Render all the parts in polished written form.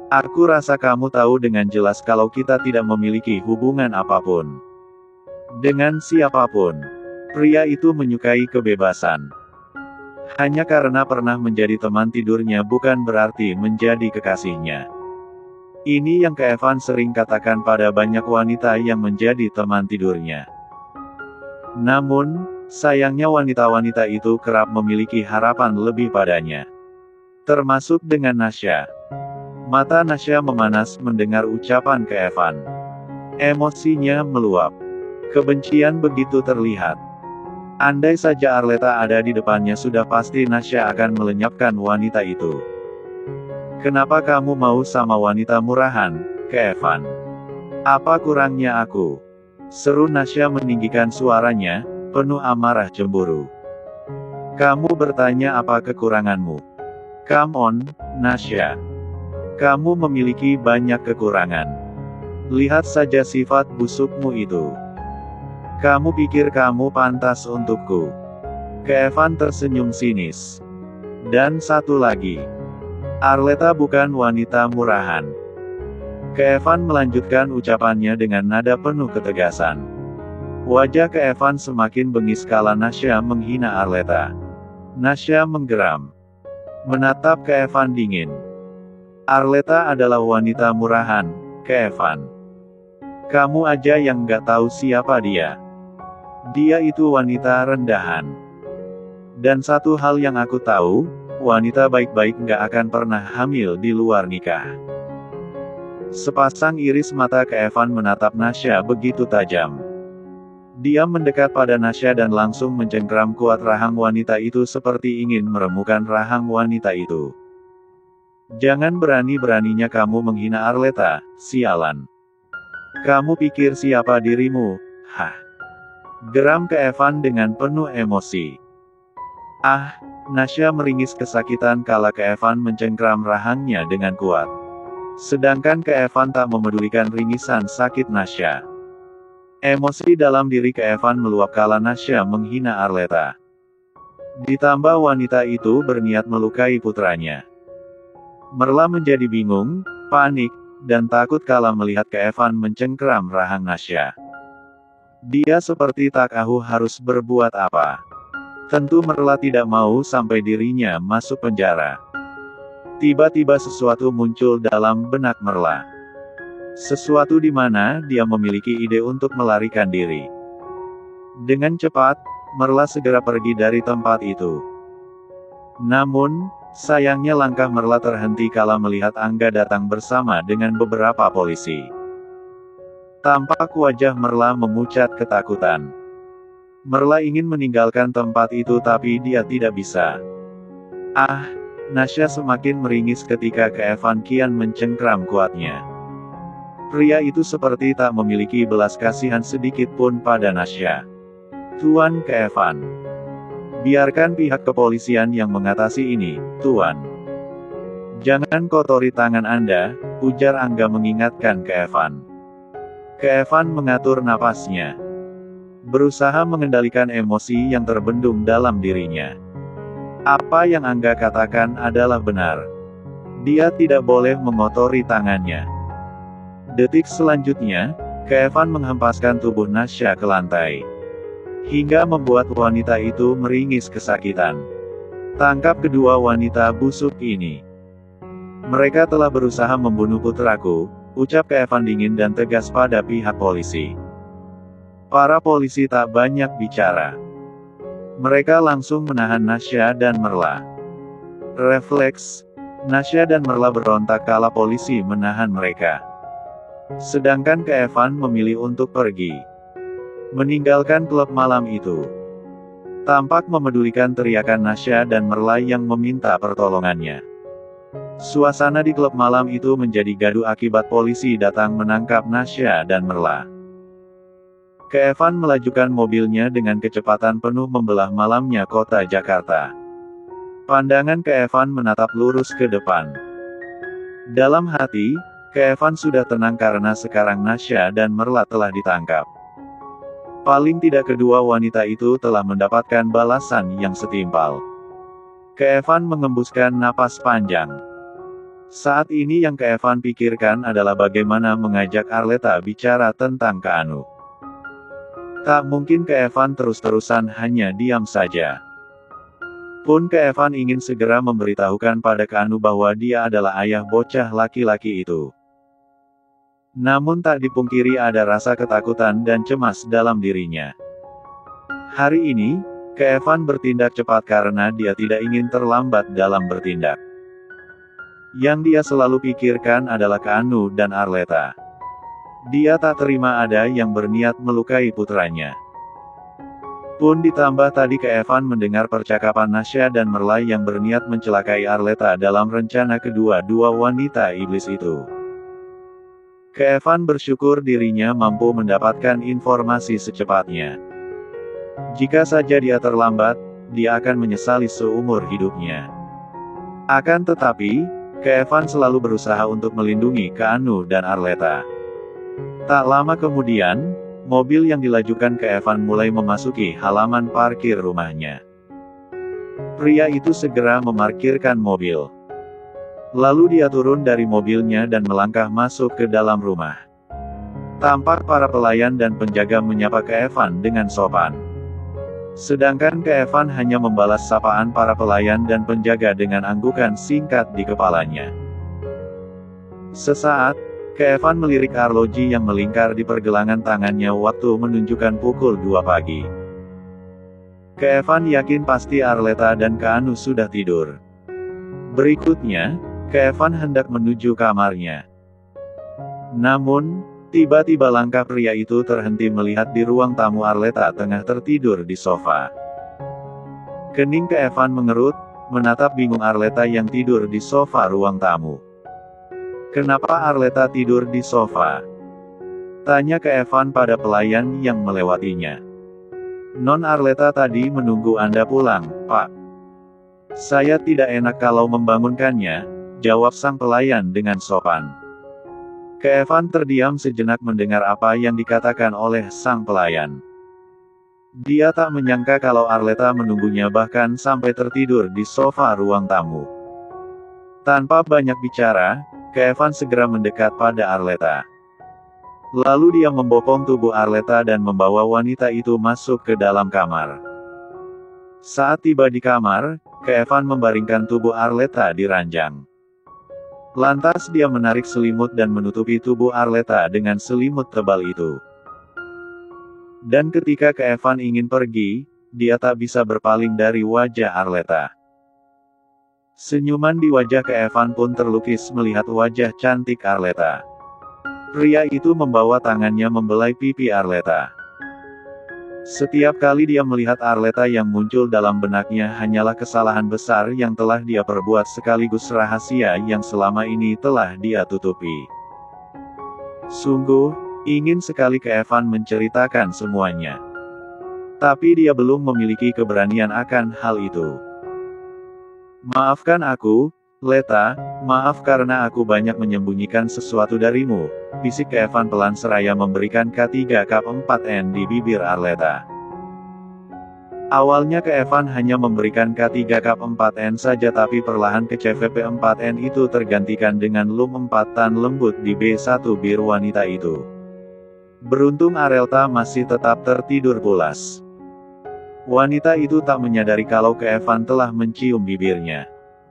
Aku rasa kamu tahu dengan jelas kalau kita tidak memiliki hubungan apapun dengan siapapun. Pria itu menyukai kebebasan. Hanya karena pernah menjadi teman tidurnya bukan berarti menjadi kekasihnya. Ini yang Evan sering katakan pada banyak wanita yang menjadi teman tidurnya. Namun, sayangnya wanita-wanita itu kerap memiliki harapan lebih padanya. Termasuk dengan Nasya. Mata Nasya memanas mendengar ucapan Evan. Emosinya meluap. Kebencian begitu terlihat. Andai saja Arleta ada di depannya sudah pasti Nasya akan melenyapkan wanita itu. Kenapa kamu mau sama wanita murahan, Evan? Apa kurangnya aku? Seru Nasya meninggikan suaranya, penuh amarah cemburu. Kamu bertanya apa kekuranganmu? Come on, Nasya. Kamu memiliki banyak kekurangan. Lihat saja sifat busukmu itu. Kamu pikir kamu pantas untukku? Evan tersenyum sinis. Dan satu lagi. Arleta bukan wanita murahan. Evan melanjutkan ucapannya dengan nada penuh ketegasan. Wajah Evan semakin bengis kala Nasya menghina Arleta. Nasya menggeram. Menatap Evan dingin. Arleta adalah wanita murahan, Evan. Kamu aja yang nggak tahu siapa dia. Dia itu wanita rendahan. Dan satu hal yang aku tahu, wanita baik-baik nggak akan pernah hamil di luar nikah. Sepasang iris mata Evan menatap Nasya begitu tajam. Dia mendekat pada Nasya dan langsung mencengkram kuat rahang wanita itu seperti ingin meremukan rahang wanita itu. Jangan berani-beraninya kamu menghina Arleta, sialan. Kamu pikir siapa dirimu? Hah? Geram Evan dengan penuh emosi. Ah, Nasya meringis kesakitan kala Evan mencengkram rahangnya dengan kuat. Sedangkan Evan tak memedulikan ringisan sakit Nasya. Emosi dalam diri Evan meluap kala Nasya menghina Arleta. Ditambah wanita itu berniat melukai putranya. Merla menjadi bingung, panik, dan takut kala melihat Evan mencengkram rahang Nasya. Dia seperti tak tahu harus berbuat apa. Tentu Merla tidak mau sampai dirinya masuk penjara. Tiba-tiba sesuatu muncul dalam benak Merla. Sesuatu di mana dia memiliki ide untuk melarikan diri. Dengan cepat, Merla segera pergi dari tempat itu. Namun, sayangnya langkah Merla terhenti kala melihat Angga datang bersama dengan beberapa polisi. Tampak wajah Merla memucat ketakutan. Merla ingin meninggalkan tempat itu tapi dia tidak bisa. Ah, Nasya semakin meringis ketika Evan kian mencengkram kuatnya. Pria itu seperti tak memiliki belas kasihan sedikit pun pada Nasya. Tuan Evan. Biarkan pihak kepolisian yang mengatasi ini, Tuan. Jangan kotori tangan Anda, ujar Angga mengingatkan Evan. Evan mengatur napasnya. Berusaha mengendalikan emosi yang terbendung dalam dirinya. Apa yang Angga katakan adalah benar. Dia tidak boleh mengotori tangannya. Detik selanjutnya, Evan menghempaskan tubuh Nasya ke lantai. Hingga membuat wanita itu meringis kesakitan. Tangkap kedua wanita busuk ini. Mereka telah berusaha membunuh putraku, ucap Evan dingin dan tegas pada pihak polisi. Para polisi tak banyak bicara. Mereka langsung menahan Nasya dan Merla. Refleks, Nasya dan Merla berontak kala polisi menahan mereka. Sedangkan Evan memilih untuk pergi. Meninggalkan klub malam itu. Tampak memedulikan teriakan Nasya dan Merla yang meminta pertolongannya. Suasana di klub malam itu menjadi gaduh akibat polisi datang menangkap Nasya dan Merla. Evan melajukan mobilnya dengan kecepatan penuh membelah malamnya kota Jakarta. Pandangan Evan menatap lurus ke depan. Dalam hati, Evan sudah tenang karena sekarang Nasya dan Merla telah ditangkap. Paling tidak kedua wanita itu telah mendapatkan balasan yang setimpal. Evan mengembuskan napas panjang. Saat ini yang Evan pikirkan adalah bagaimana mengajak Arleta bicara tentang Anu. Tak mungkin Evan terus-terusan hanya diam saja. Pun Evan ingin segera memberitahukan pada Anu bahwa dia adalah ayah bocah laki-laki itu. Namun tak dipungkiri ada rasa ketakutan dan cemas dalam dirinya. Hari ini, Evan bertindak cepat karena dia tidak ingin terlambat dalam bertindak. Yang dia selalu pikirkan adalah Anu dan Arleta. Dia tak terima ada yang berniat melukai putranya. Pun ditambah tadi Evan mendengar percakapan Nasya dan Merlai yang berniat mencelakai Arleta dalam rencana kedua-dua wanita iblis itu. Evan bersyukur dirinya mampu mendapatkan informasi secepatnya. Jika saja dia terlambat, dia akan menyesali seumur hidupnya. Akan tetapi, Evan selalu berusaha untuk melindungi Anu dan Arleta. Tak lama kemudian, mobil yang dilajukan Evan mulai memasuki halaman parkir rumahnya. Pria itu segera memarkirkan mobil. Lalu dia turun dari mobilnya dan melangkah masuk ke dalam rumah. Tampak para pelayan dan penjaga menyapa Evan dengan sopan. Sedangkan Evan hanya membalas sapaan para pelayan dan penjaga dengan anggukan singkat di kepalanya. Sesaat, Evan melirik arloji yang melingkar di pergelangan tangannya waktu menunjukkan pukul 2 pagi. Evan yakin pasti Arleta dan Anu sudah tidur. Berikutnya, Evan hendak menuju kamarnya. Namun, tiba-tiba langkah pria itu terhenti melihat di ruang tamu Arleta tengah tertidur di sofa. Kening Evan mengerut, menatap bingung Arleta yang tidur di sofa ruang tamu. "Kenapa Arleta tidur di sofa?" tanya Evan pada pelayan yang melewatinya. "Non Arleta tadi menunggu Anda pulang, Pak." "Saya tidak enak kalau membangunkannya," jawab sang pelayan dengan sopan. Evan terdiam sejenak mendengar apa yang dikatakan oleh sang pelayan. Dia tak menyangka kalau Arleta menunggunya bahkan sampai tertidur di sofa ruang tamu. Tanpa banyak bicara, Evan segera mendekat pada Arleta. Lalu dia membopong tubuh Arleta dan membawa wanita itu masuk ke dalam kamar. Saat tiba di kamar, Evan membaringkan tubuh Arleta di ranjang. Lantas dia menarik selimut dan menutupi tubuh Arleta dengan selimut tebal itu. Dan ketika Evan ingin pergi, dia tak bisa berpaling dari wajah Arleta. Senyuman di wajah Evan pun terlukis melihat wajah cantik Arleta. Pria itu membawa tangannya membelai pipi Arleta. Setiap kali dia melihat Arleta yang muncul dalam benaknya hanyalah kesalahan besar yang telah dia perbuat sekaligus rahasia yang selama ini telah dia tutupi. Sungguh, ingin sekali Evan menceritakan semuanya. Tapi dia belum memiliki keberanian akan hal itu. "Maafkan aku, Leta, maaf karena aku banyak menyembunyikan sesuatu darimu," bisik Evan pelan seraya memberikan K3K4N di bibir Arleta. Awalnya Evan hanya memberikan K3K4N saja tapi perlahan KCVP4N itu tergantikan dengan LUM 4 tan lembut di B1 bir wanita itu. Beruntung Arleta masih tetap tertidur pulas. Wanita itu tak menyadari kalau Evan telah mencium bibirnya.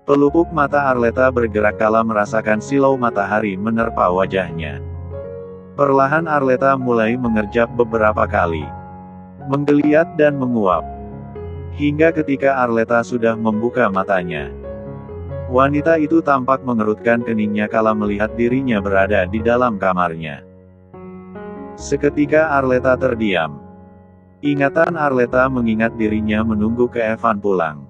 Pelupuk mata Arleta bergerak kala merasakan silau matahari menerpa wajahnya. Perlahan Arleta mulai mengerjap beberapa kali. Menggeliat dan menguap. Hingga ketika Arleta sudah membuka matanya. Wanita itu tampak mengerutkan keningnya kala melihat dirinya berada di dalam kamarnya. Seketika Arleta terdiam. Ingatan Arleta mengingat dirinya menunggu Evan pulang.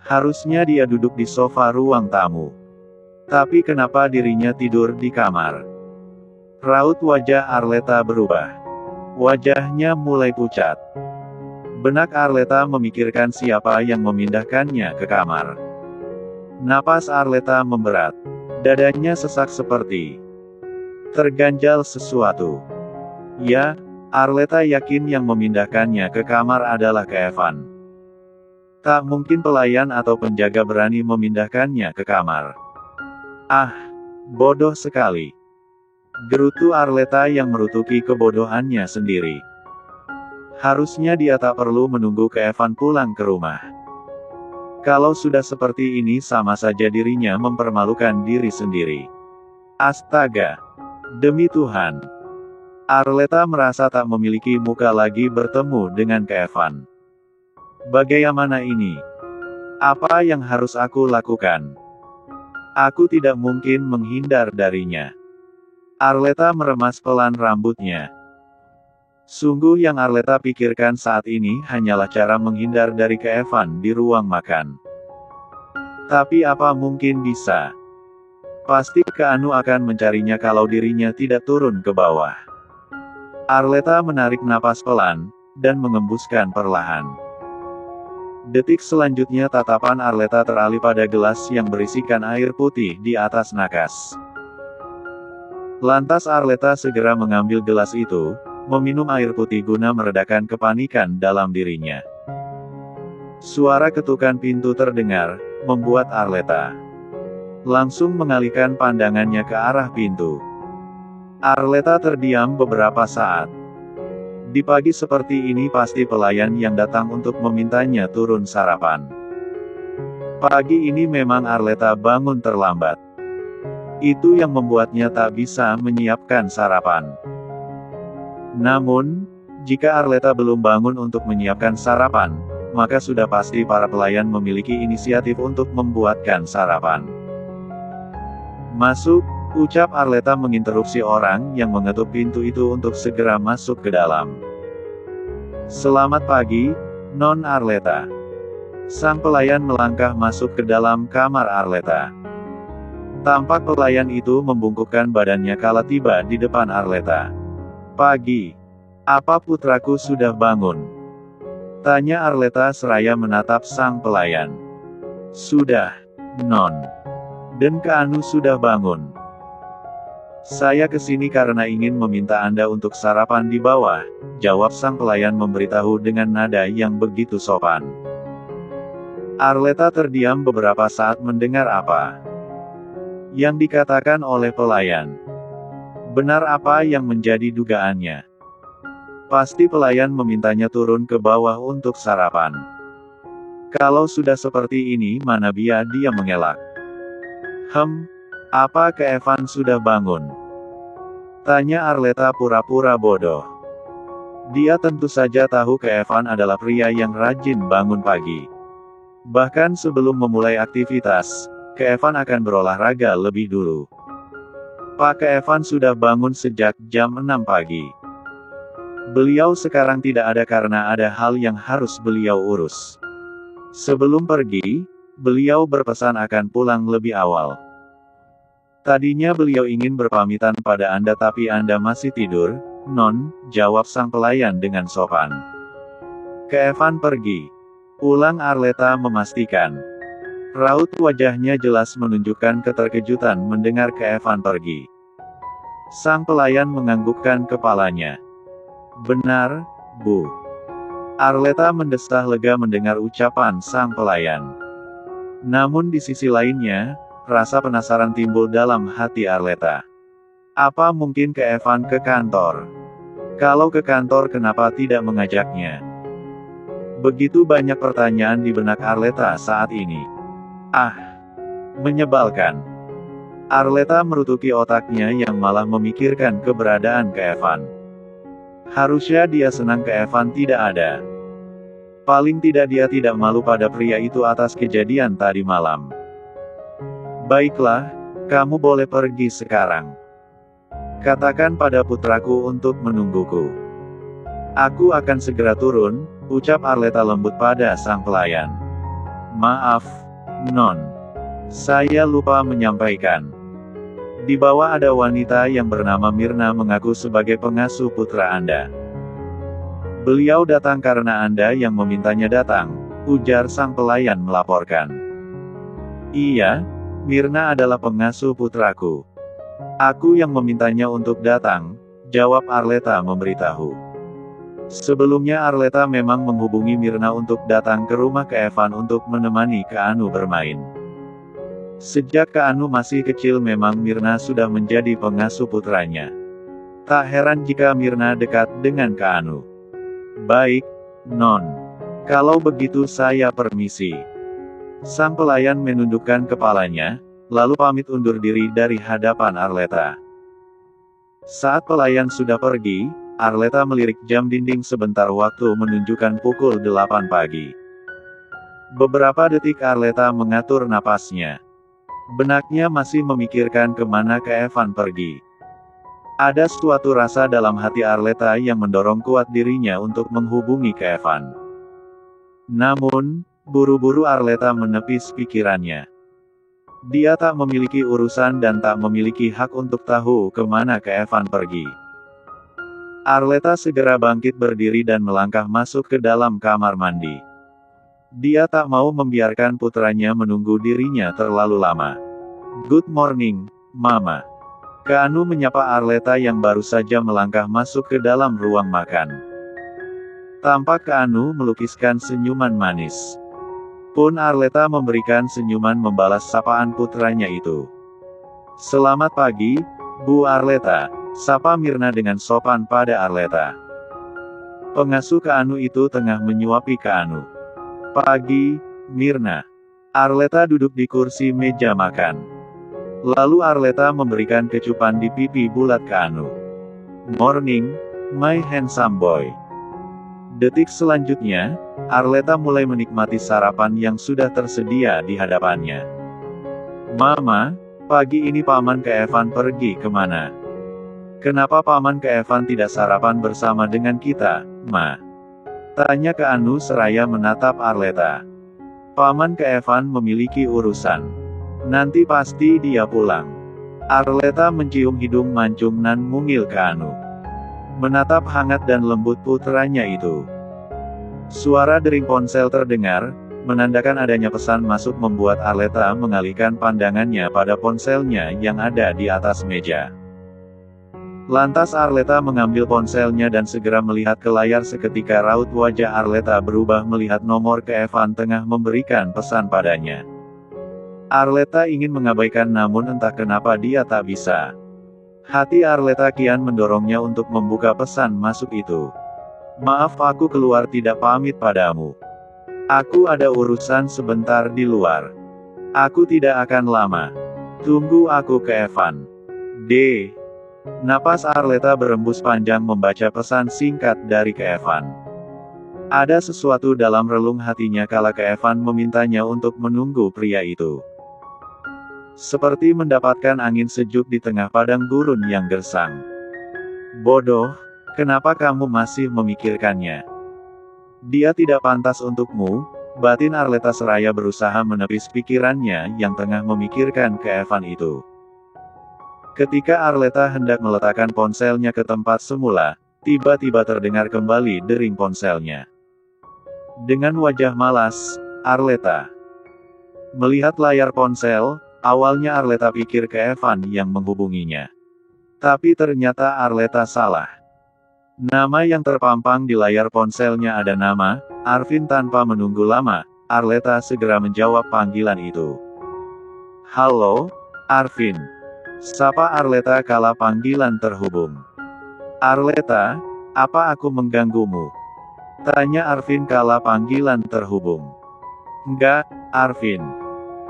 Harusnya dia duduk di sofa ruang tamu. Tapi kenapa dirinya tidur di kamar? Raut wajah Arleta berubah. Wajahnya mulai pucat. Benak Arleta memikirkan siapa yang memindahkannya ke kamar. Napas Arleta memberat. Dadanya sesak seperti terganjal sesuatu. Ya, Arleta yakin yang memindahkannya ke kamar adalah Evan. Tak mungkin pelayan atau penjaga berani memindahkannya ke kamar. Ah, bodoh sekali. Gerutu Arleta yang merutuki kebodohannya sendiri. Harusnya dia tak perlu menunggu Evan pulang ke rumah. Kalau sudah seperti ini sama saja dirinya mempermalukan diri sendiri. Astaga. Demi Tuhan. Arleta merasa tak memiliki muka lagi bertemu dengan Evan. Bagaimana ini? Apa yang harus aku lakukan? Aku tidak mungkin menghindar darinya. Arleta meremas pelan rambutnya. Sungguh yang Arleta pikirkan saat ini hanyalah cara menghindar dari Evan di ruang makan. Tapi apa mungkin bisa? Pasti Anu akan mencarinya kalau dirinya tidak turun ke bawah. Arleta menarik napas pelan, dan mengembuskan perlahan. Detik selanjutnya tatapan Arleta teralih pada gelas yang berisikan air putih di atas nakas. Lantas Arleta segera mengambil gelas itu, meminum air putih guna meredakan kepanikan dalam dirinya. Suara ketukan pintu terdengar, membuat Arleta langsung mengalihkan pandangannya ke arah pintu. Arleta terdiam beberapa saat. Di pagi seperti ini pasti pelayan yang datang untuk memintanya turun sarapan. Pagi ini memang Arleta bangun terlambat. Itu yang membuatnya tak bisa menyiapkan sarapan. Namun, jika Arleta belum bangun untuk menyiapkan sarapan, maka sudah pasti para pelayan memiliki inisiatif untuk membuatkan sarapan. Masuk, ucap Arleta menginterupsi orang yang mengetuk pintu itu untuk segera masuk ke dalam. Selamat pagi, Non Arleta. Sang pelayan melangkah masuk ke dalam kamar Arleta. Tampak pelayan itu membungkukkan badannya kala tiba di depan Arleta. Pagi. Apa putraku sudah bangun? Tanya Arleta seraya menatap sang pelayan. Sudah, Non. Dan Anu sudah bangun. Saya kesini karena ingin meminta Anda untuk sarapan di bawah, jawab sang pelayan memberitahu dengan nada yang begitu sopan. Arleta terdiam beberapa saat mendengar apa yang dikatakan oleh pelayan. Benar apa yang menjadi dugaannya? Pasti pelayan memintanya turun ke bawah untuk sarapan. Kalau sudah seperti ini mana dia mengelak. Apa Evan sudah bangun? Tanya Arleta pura-pura bodoh. Dia tentu saja tahu Evan adalah pria yang rajin bangun pagi. Bahkan sebelum memulai aktivitas, Evan akan berolahraga lebih dulu. Pak Evan sudah bangun sejak jam 6 pagi. Beliau sekarang tidak ada karena ada hal yang harus beliau urus. Sebelum pergi, beliau berpesan akan pulang lebih awal. Tadinya beliau ingin berpamitan pada Anda tapi Anda masih tidur, Non, jawab sang pelayan dengan sopan. Evan pergi. Ulang Arleta memastikan. Raut wajahnya jelas menunjukkan keterkejutan mendengar Evan pergi. Sang pelayan menganggukkan kepalanya. Benar, Bu. Arleta mendesah lega mendengar ucapan sang pelayan. Namun di sisi lainnya, rasa penasaran timbul dalam hati Arleta. Apa mungkin Evan ke kantor? Kalau ke kantor kenapa tidak mengajaknya? Begitu banyak pertanyaan di benak Arleta saat ini. Menyebalkan. Arleta merutuki otaknya yang malah memikirkan keberadaan Evan. Harusnya dia senang Evan tidak ada. Paling tidak dia tidak malu pada pria itu atas kejadian tadi malam. Baiklah, kamu boleh pergi sekarang. Katakan pada putraku untuk menungguku. Aku akan segera turun, ucap Arleta lembut pada sang pelayan. Maaf, Non. Saya lupa menyampaikan. Di bawah ada wanita yang bernama Mirna mengaku sebagai pengasuh putra Anda. Beliau datang karena Anda yang memintanya datang, ujar sang pelayan melaporkan. Iya, Mirna adalah pengasuh putraku. Aku yang memintanya untuk datang, jawab Arleta memberitahu. Sebelumnya Arleta memang menghubungi Mirna untuk datang ke rumah Evan untuk menemani Anu bermain. Sejak Kak Anu masih kecil memang Mirna sudah menjadi pengasuh putranya. Tak heran jika Mirna dekat dengan Kak Anu. Baik, Non. Kalau begitu saya permisi. Sang pelayan menundukkan kepalanya, lalu pamit undur diri dari hadapan Arleta. Saat pelayan sudah pergi, Arleta melirik jam dinding sebentar waktu menunjukkan pukul 8 pagi. Beberapa detik Arleta mengatur napasnya. Benaknya masih memikirkan kemana Kak Evan pergi. Ada suatu rasa dalam hati Arleta yang mendorong kuat dirinya untuk menghubungi Kak Evan. Namun, buru-buru Arleta menepis pikirannya. Dia tak memiliki urusan dan tak memiliki hak untuk tahu kemana Kak Evan pergi. Arleta segera bangkit berdiri dan melangkah masuk ke dalam kamar mandi. Dia tak mau membiarkan putranya menunggu dirinya terlalu lama. Good morning, Mama. Kak Anu menyapa Arleta yang baru saja melangkah masuk ke dalam ruang makan. Tampak Kak Anu melukiskan senyuman manis. Pun Arleta memberikan senyuman membalas sapaan putranya itu. Selamat pagi, Bu Arleta, sapa Mirna dengan sopan pada Arleta. Pengasuh Kak Anu itu tengah menyuapi Kak Anu. Pagi, Mirna. Arleta duduk di kursi meja makan. Lalu Arleta memberikan kecupan di pipi bulat Kak Anu. Morning, my handsome boy. Detik selanjutnya, Arleta mulai menikmati sarapan yang sudah tersedia di hadapannya. Mama, pagi ini Paman Kak Evan pergi kemana? Kenapa Paman Kak Evan tidak sarapan bersama dengan kita, Ma? Tanya Kak Anu seraya menatap Arleta. Paman Kak Evan memiliki urusan. Nanti pasti dia pulang. Arleta mencium hidung mancung nan mungil Kak Anu. Menatap hangat dan lembut putranya itu. Suara dering ponsel terdengar, menandakan adanya pesan masuk membuat Arleta mengalihkan pandangannya pada ponselnya yang ada di atas meja. Lantas Arleta mengambil ponselnya dan segera melihat ke layar. Seketika raut wajah Arleta berubah melihat nomor Kak Evan tengah memberikan pesan padanya. Arleta ingin mengabaikan namun entah kenapa dia tak bisa. Hati Arleta kian mendorongnya untuk membuka pesan masuk itu. Maaf aku keluar tidak pamit padamu. Aku ada urusan sebentar di luar. Aku tidak akan lama. Tunggu aku Kak Evan. D. Napas Arleta berembus panjang membaca pesan singkat dari Kak Evan. Ada sesuatu dalam relung hatinya kala Kak Evan memintanya untuk menunggu pria itu. Seperti mendapatkan angin sejuk di tengah padang gurun yang gersang. Bodoh, kenapa kamu masih memikirkannya? Dia tidak pantas untukmu, batin Arleta seraya berusaha menepis pikirannya yang tengah memikirkan Kak Evan itu. Ketika Arleta hendak meletakkan ponselnya ke tempat semula, tiba-tiba terdengar kembali dering ponselnya. Dengan wajah malas, Arleta melihat layar ponsel. Awalnya Arleta pikir Kak Evan yang menghubunginya. Tapi ternyata Arleta salah. Nama yang terpampang di layar ponselnya ada nama Arvin. Tanpa menunggu lama, Arleta segera menjawab panggilan itu. Halo, Arvin. Sapa Arleta kala panggilan terhubung. Arleta, apa aku mengganggumu? Tanya Arvin kala panggilan terhubung. Enggak, Arvin.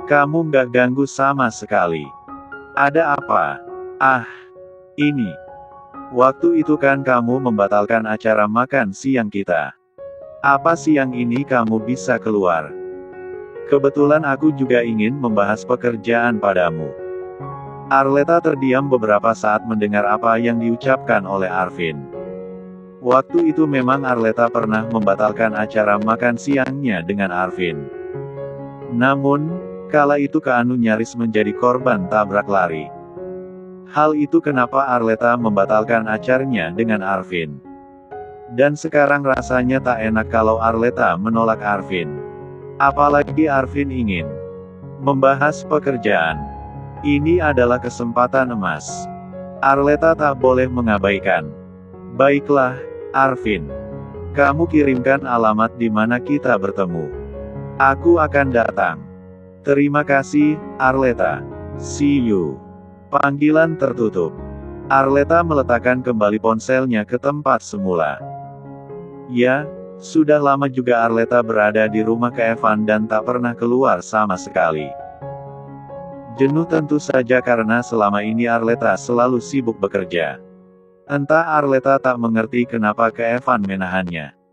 Kamu enggak ganggu sama sekali. Ada apa? Ah, ini. Waktu itu kan kamu membatalkan acara makan siang kita. Apa siang ini kamu bisa keluar? Kebetulan aku juga ingin membahas pekerjaan padamu. Arleta terdiam beberapa saat mendengar apa yang diucapkan oleh Arvin. Waktu itu memang Arleta pernah membatalkan acara makan siangnya dengan Arvin. Namun, kala itu Kak Anu nyaris menjadi korban tabrak lari. Hal itu kenapa Arleta membatalkan acaranya dengan Arvin. Dan sekarang rasanya tak enak kalau Arleta menolak Arvin. Apalagi Arvin ingin membahas pekerjaan. Ini adalah kesempatan emas. Arleta tak boleh mengabaikan. Baiklah, Arvin. Kamu kirimkan alamat di mana kita bertemu. Aku akan datang. Terima kasih, Arleta. See you. Panggilan tertutup. Arleta meletakkan kembali ponselnya ke tempat semula. Ya, sudah lama juga Arleta berada di rumah Evan dan tak pernah keluar sama sekali. Jenuh tentu saja karena selama ini Arleta selalu sibuk bekerja. Entah Arleta tak mengerti kenapa Evan menahannya.